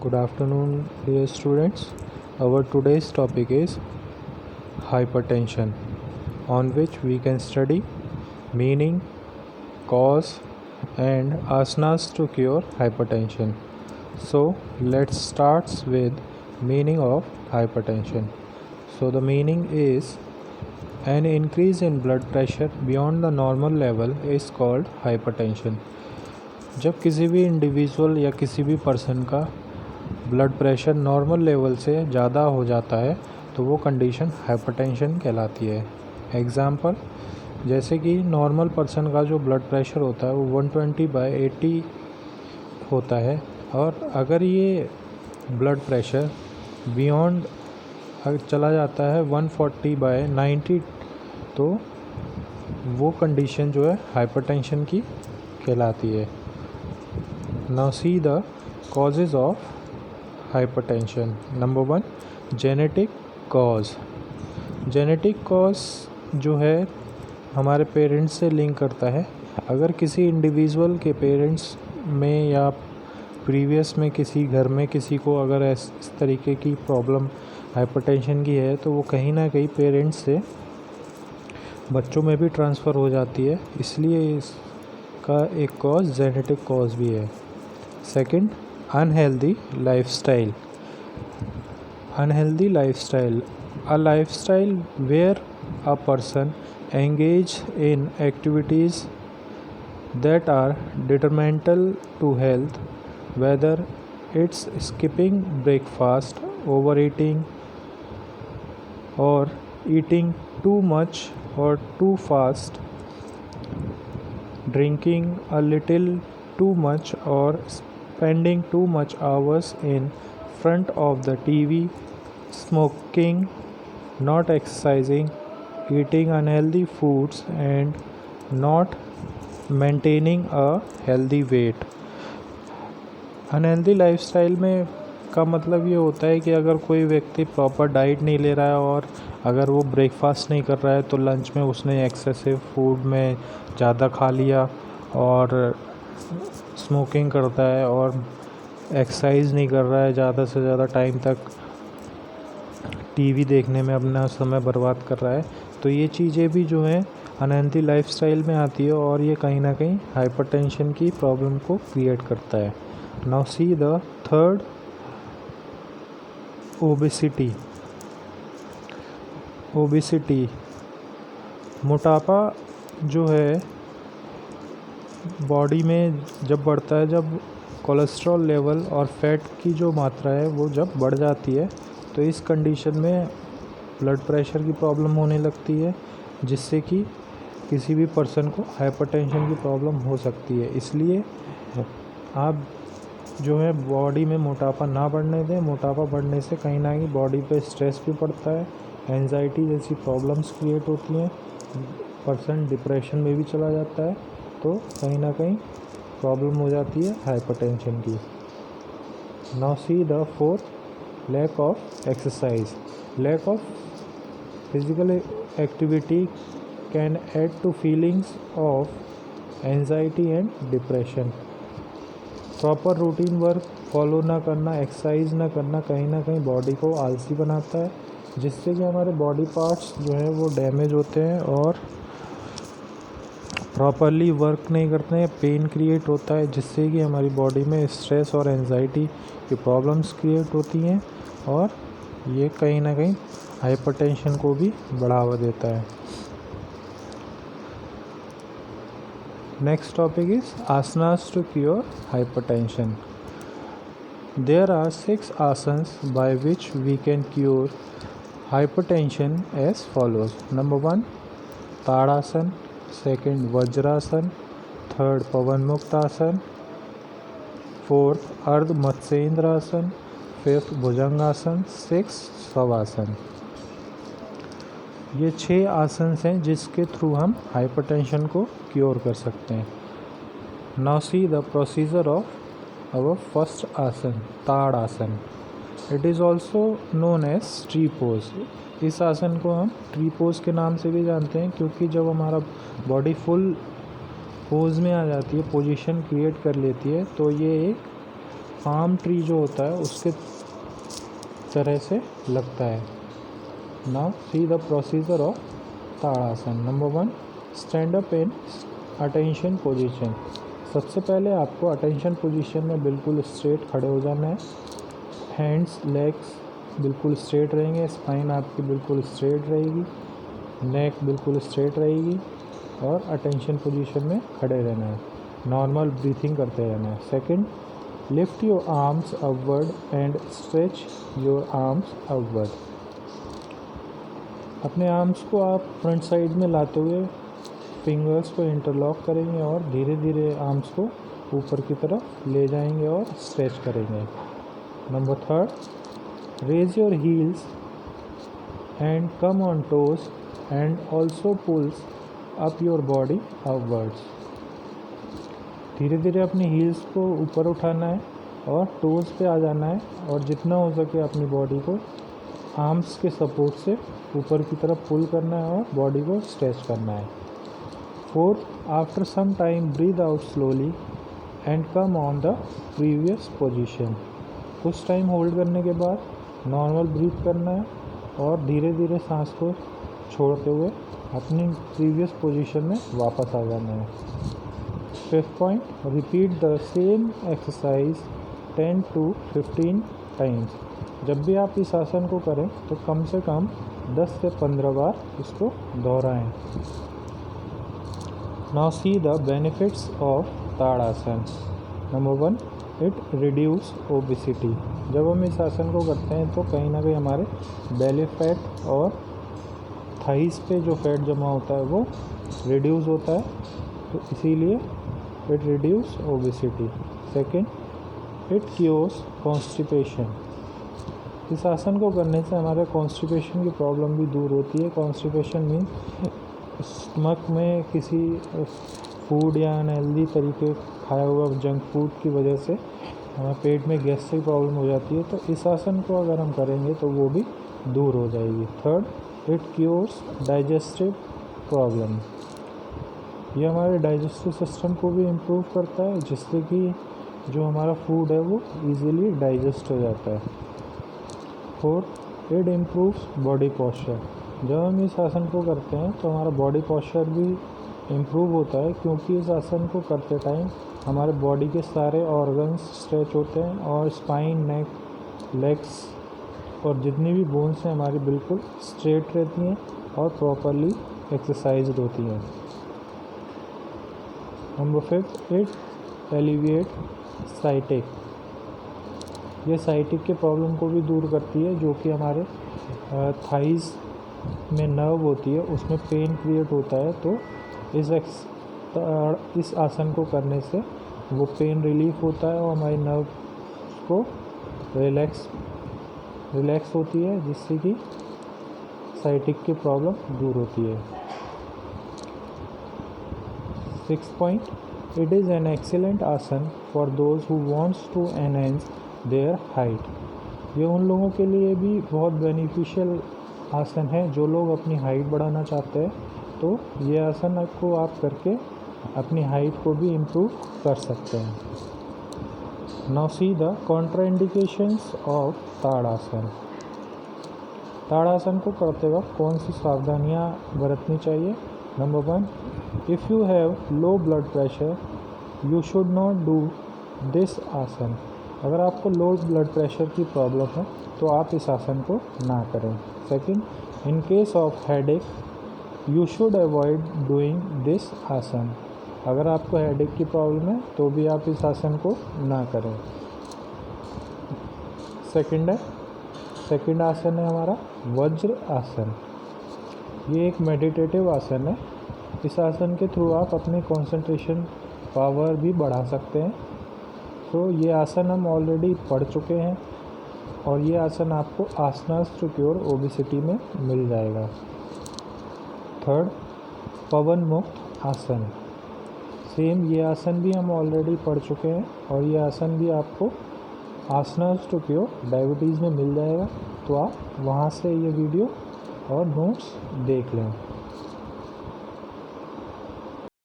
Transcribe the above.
Good afternoon, dear students. Our today's topic is hypertension, on which we can study meaning, cause, and asanas to cure hypertension. So, let's start with meaning of hypertension. So, the meaning is an increase in blood pressure beyond the normal level is called hypertension. जब किसी भी individual या किसी भी person का blood pressure normal level से ज़्यादा हो जाता है तो वो कंडीशन हाइपरटेंशन कहलाती है। एग्ज़ाम्पल, जैसे कि नॉर्मल पर्सन का जो ब्लड प्रेशर होता है वो 120/80 होता है, और अगर ये ब्लड प्रेशर बियॉन्ड चला जाता है 140/90 तो वो कंडीशन जो है हाइपरटेंशन की कहलाती है। Now see the causes of hypertension. Number 1, genetic cause. Genetic cause जो है हमारे पेरेंट्स से लिंक करता है। अगर किसी इंडिविजुअल के पेरेंट्स में या प्रीवियस में किसी घर में किसी को अगर इस तरीके की प्रॉब्लम हाइपरटेंशन की है तो वो कहीं ना कहीं पेरेंट्स से बच्चों में भी ट्रांसफ़र हो जाती है, इसलिए इसका एक कॉज जेनेटिक कॉज भी है। Second, unhealthy lifestyle. Unhealthy lifestyle, a lifestyle where a person engage in activities that are detrimental to health, whether it's skipping breakfast, overeating, or eating too much or too fast, drinking a little too much, or spending too much hours in front of the TV, smoking, not exercising, eating unhealthy foods, and not maintaining a healthy weight. Unhealthy lifestyle में का मतलब ये होता है कि अगर कोई व्यक्ति प्रॉपर डाइट नहीं ले रहा है और अगर वो ब्रेकफास्ट नहीं कर रहा है तो लंच में उसने एक्सेसिव फूड में ज़्यादा खा लिया, और स्मोकिंग करता है और एक्सरसाइज नहीं कर रहा है, ज़्यादा से ज़्यादा टाइम तक टीवी देखने में अपना समय बर्बाद कर रहा है, तो ये चीज़ें भी जो हैं अनहेल्दी लाइफस्टाइल में आती है और ये कहीं ना कहीं हाइपरटेंशन की प्रॉब्लम को क्रिएट करता है। Now see the third, obesity. Obesity, मोटापा जो है बॉडी में जब बढ़ता है, जब कोलेस्ट्रॉल लेवल और फैट की जो मात्रा है वो जब बढ़ जाती है तो इस कंडीशन में ब्लड प्रेशर की प्रॉब्लम होने लगती है, जिससे कि किसी भी पर्सन को हाइपरटेंशन की प्रॉब्लम हो सकती है। इसलिए आप जो है बॉडी में मोटापा ना बढ़ने दें। मोटापा बढ़ने से कहीं ना कहीं बॉडी पे स्ट्रेस भी पड़ता है, एंजाइटी जैसी प्रॉब्लम्स क्रिएट होती हैं, पर्सन डिप्रेशन में भी चला जाता है, तो कहीं ना कहीं प्रॉब्लम हो जाती है हाइपरटेंशन की। Now see the fourth, lack of exercise. Lack of physical activity can add to feelings of anxiety and depression. Proper routine work follow ना करना, एक्सरसाइज ना करना कहीं ना कहीं बॉडी को आलसी बनाता है, जिससे कि हमारे बॉडी पार्ट्स जो हैं वो डैमेज होते हैं और प्रॉपरली वर्क नहीं करते हैं, पेन क्रिएट होता है, जिससे कि हमारी बॉडी में स्ट्रेस और एंजाइटी की प्रॉब्लम्स क्रिएट होती हैं, और ये कहीं ना कहीं हाइपरटेंशन को भी बढ़ावा देता है। Next topic is asanas to cure hypertension. There are 6 asanas by which we can cure hypertension as follows. Number 1, Tadasana, second Vajrasana, third Pawanmuktasana, fourth Ardha Matsyendrasana, fifth Bhujangasana, six Shavasana. ये 6 आसन हैं जिसके थ्रू हम हाइपरटेंशन को क्योर कर सकते हैं। Now see the procedure of our first asana, Tadasana. It is also known as tree pose. इस आसन को हम ट्री पोज के नाम से भी जानते हैं, क्योंकि जब हमारा बॉडी फुल पोज में आ जाती है, पोजीशन क्रिएट कर लेती है, तो ये एक पाम ट्री जो होता है उसके तरह से लगता है। Now see the procedure of tadasana. Number 1, stand up in attention position. सबसे पहले आपको अटेंशन पोजीशन में बिल्कुल स्ट्रेट खड़े हो जाना है। हैंड्स लेग्स बिल्कुल स्ट्रेट रहेंगे, स्पाइन आपकी बिल्कुल स्ट्रेट रहेगी, नेक बिल्कुल स्ट्रेट रहेगी और अटेंशन पोजीशन में खड़े रहना है। नॉर्मल ब्रीथिंग करते रहना है। Second, lift your arms upward and stretch your arms upward. अपने आर्म्स को आप फ्रंट साइड में लाते हुए फिंगर्स को इंटरलॉक करेंगे और धीरे धीरे आर्म्स को ऊपर की तरफ ले जाएंगे और स्ट्रेच करेंगे। Number 3, raise your heels and come on toes and also pulls up your body upwards. धीरे धीरे अपनी हील्स को ऊपर उठाना है और टोज पे आ जाना है और जितना हो सके अपनी बॉडी को आर्म्स के सपोर्ट से ऊपर की तरफ पुल करना है और बॉडी को स्ट्रेच करना है। 4, after some time breathe out slowly and come on the previous position. कुछ टाइम होल्ड करने के बाद नॉर्मल ब्रीथ करना है और धीरे धीरे सांस को छोड़ते हुए अपनी प्रीवियस पोजीशन में वापस आ जाना है। 5th point, repeat the same exercise 10 to 15 times. जब भी आप इस आसन को करें तो कम से कम 10 से 15 बार इसको दोहराएं। Now see the benefits of tadasana. Number 1, it reduce obesity. जब हम इस आसन को करते हैं तो कहीं ना कहीं हमारे बेली फैट और थाइस पे जो फैट जमा होता है वो रिड्यूस होता है, तो इसीलिए it reduce obesity. Second, it cures constipation. इस आसन को करने से हमारे कॉन्स्टिपेशन की प्रॉब्लम भी दूर होती है। कॉन्स्टिपेशन मीन स्टमक में किसी फूड या अनहेल्दी तरीके खाया हुआ जंक फूड की वजह से हमारे पेट में गैस की प्रॉब्लम हो जाती है, तो इस आसन को अगर हम करेंगे तो वो भी दूर हो जाएगी। Third, it cures digestive problem. ये हमारे डाइजेस्टिव सिस्टम को भी इम्प्रूव करता है, जिससे कि जो हमारा फूड है वो इजीली डाइजेस्ट हो जाता है। Fourth, it improves body posture. जब हम इस आसन को करते हैं तो हमारा बॉडी पोस्चर भी इम्प्रूव होता है, क्योंकि इस आसन को करते टाइम हमारे बॉडी के सारे ऑर्गन्स स्ट्रेच होते हैं और स्पाइन, नेक, लेग्स और जितनी भी बोन्स हैं हमारी बिल्कुल स्ट्रेट रहती हैं और प्रॉपरली एक्सरसाइज्ड होती हैं। Number 5, it alleviate sciatic. ये साइटिक के प्रॉब्लम को भी दूर करती है, जो कि हमारे थाइज़ में नर्व होती है उसमें पेन क्रिएट होता है, तो इस आसन को करने से वो पेन रिलीफ होता है और हमारी नर्व को रिलैक्स होती है, जिससे कि साइटिक की प्रॉब्लम दूर होती है। 6th point, it is an excellent asana for those who wants to enhance their height. ये उन लोगों के लिए भी बहुत बेनिफिशियल आसन है जो लोग अपनी हाइट बढ़ाना चाहते हैं, तो ये आसन आपको आप करके अपनी हाइट को भी इम्प्रूव कर सकते हैं। Now see the contraindications of Tadasana. Tadasana को करते वक्त कौन सी सावधानियां बरतनी चाहिए? Number 1, if you have low blood pressure you should not do this asana. अगर आपको लो ब्लड प्रेशर की प्रॉब्लम है तो आप इस आसन को ना करें। Second, in case of headache you should avoid doing this asana. अगर आपको हेडेक की प्रॉब्लम है तो भी आप इस आसन को ना करें। सेकंड आसन है हमारा वज्र आसन। ये एक मेडिटेटिव आसन है। इस आसन के थ्रू आप अपने कंसंट्रेशन पावर भी बढ़ा सकते हैं। तो ये आसन हम ऑलरेडी पढ़ चुके हैं और ये आसन आपको आसनास टू क्योर ओबेसिटी में मिल जाएगा। थर्ड, पवन मुक्त आसन। सेम ये आसन भी हम ऑलरेडी पढ़ चुके हैं और ये आसन भी आपको आसनास टू क्योर डायबिटीज़ में मिल जाएगा, तो आप वहाँ से ये वीडियो और नोट्स देख लें।